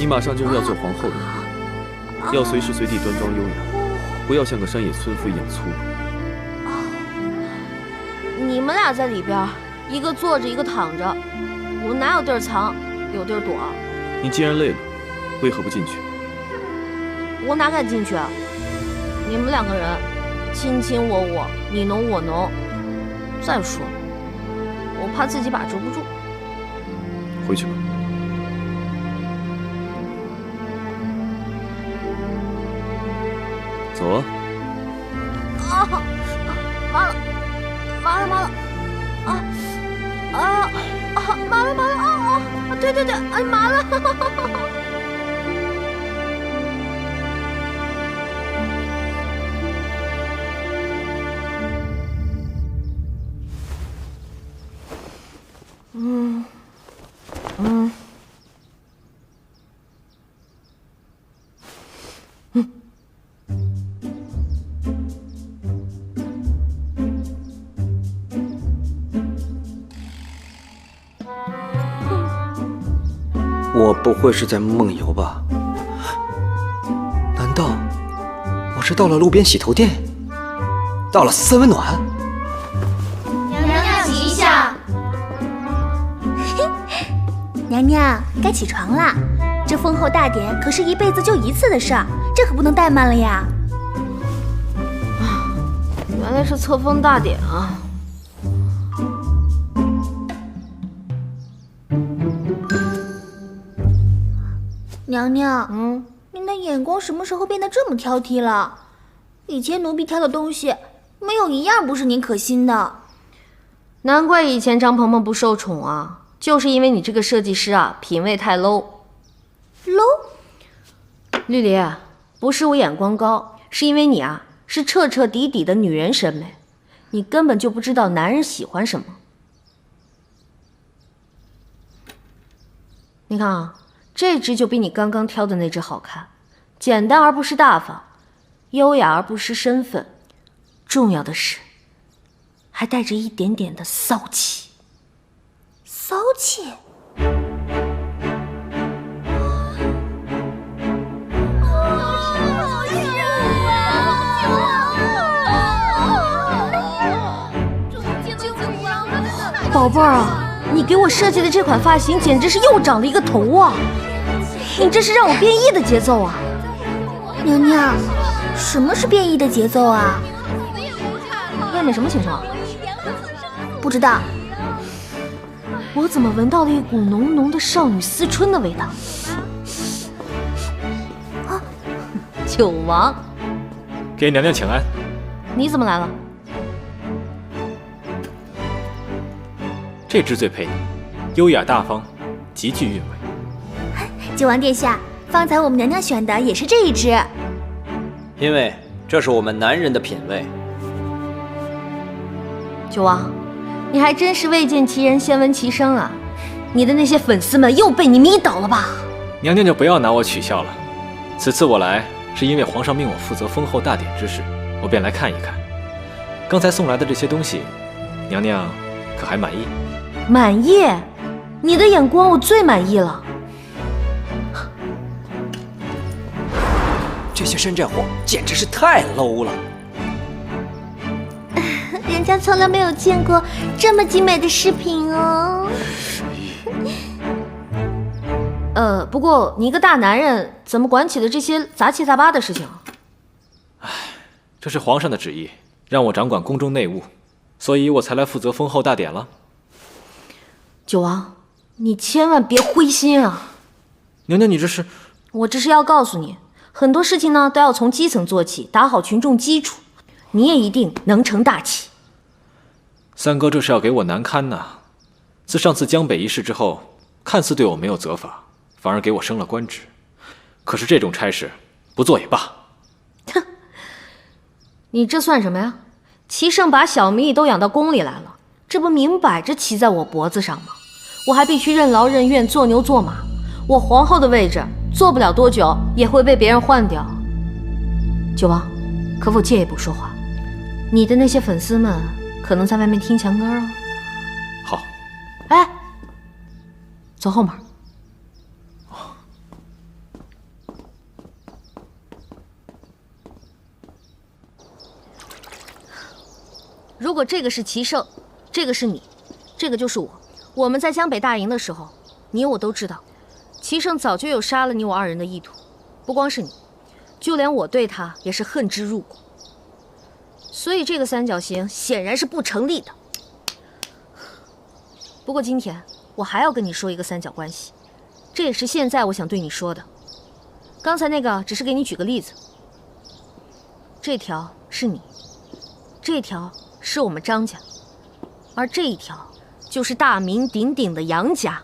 你马上就是要做皇后的，要随时随地端庄优雅，不要像个山野村妇一样粗鲁。你们俩在里边，一个坐着，一个躺着，我哪有地儿藏，有地儿躲？你既然累了，为何不进去？我哪敢进去啊？你们两个人卿卿我我，你侬我侬。再说，我怕自己把持不住。回去吧。走啊！啊！麻了，麻了，麻了！麻了，麻了！对，哎，麻了！我不会是在梦游吧？难道我是到了路边洗头店，到了三温暖？娘娘吉祥！娘娘该起床啦，这封后大典可是一辈子就一次的事儿，这可不能怠慢了呀！原来是册封大典啊！娘娘，您的眼光什么时候变得这么挑剔了？以前奴婢挑的东西，没有一样不是您可心的。难怪以前张鹏鹏不受宠啊，就是因为你这个设计师啊，品味太 low。绿梨，不是我眼光高，是因为你啊，是彻彻底底的女人审美，你根本就不知道男人喜欢什么。你看啊。这只就比你刚刚挑的那只好看，简单而不失大方，优雅而不失身份，重要的是，还带着一点点的骚气。骚气？宝贝儿啊！你给我设计的这款发型简直是又长了一个头啊！你这是让我变异的节奏啊！娘娘，什么是变异的节奏啊？外面什么情况？不知道。我怎么闻到了一股浓浓的少女思春的味道？啊！九王，给娘娘请安。你怎么来了？这只最配你，优雅大方，极具韵味。九王殿下，方才我们娘娘选的也是这一只。因为这是我们男人的品味。九王，你还真是未见其人先闻其声啊！你的那些粉丝们又被你迷倒了吧？娘娘就不要拿我取笑了。此次我来是因为皇上命我负责封后大典之事，我便来看一看。刚才送来的这些东西，娘娘可还满意？满意？你的眼光我最满意了。这些山寨货简直是太 low 了。人家从来没有见过这么精美的饰品哦。不过你一个大男人怎么管起了这些杂七杂八的事情啊？唉，这是皇上的旨意，让我掌管宫中内务，所以我才来负责封后大典了。九王，你千万别灰心啊！娘娘，你这是……我这是要告诉你，很多事情呢都要从基层做起，打好群众基础，你也一定能成大器。三哥这是要给我难堪呐！自上次江北一事之后，看似对我没有责罚，反而给我升了官职。可是这种差事不做也罢。哼，你这算什么呀？齐胜把小迷都养到宫里来了，这不明摆着骑在我脖子上吗？我还必须任劳任怨，做牛做马。我皇后的位置做不了多久也会被别人换掉。九王，可否借一步说话？你的那些粉丝们可能在外面听墙根哦。好。哎，走后门。如果这个是齐胜，这个是你，这个就是我。我们在江北大营的时候，你我都知道，齐胜早就有杀了你我二人的意图。不光是你，就连我对他也是恨之入骨。所以这个三角形显然是不成立的。不过今天我还要跟你说一个三角关系，这也是现在我想对你说的。刚才那个只是给你举个例子，这条是你，这条是我们张家，而这一条就是大名鼎鼎的杨家。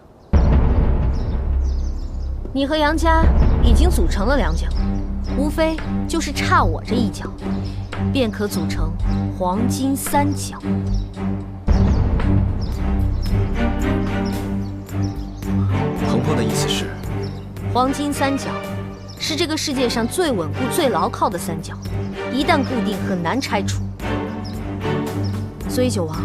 你和杨家已经组成了两角，无非就是差我这一角，便可组成黄金三角。鹏鹏的意思是，黄金三角是这个世界上最稳固、最牢靠的三角，一旦固定很难拆除。所以九王，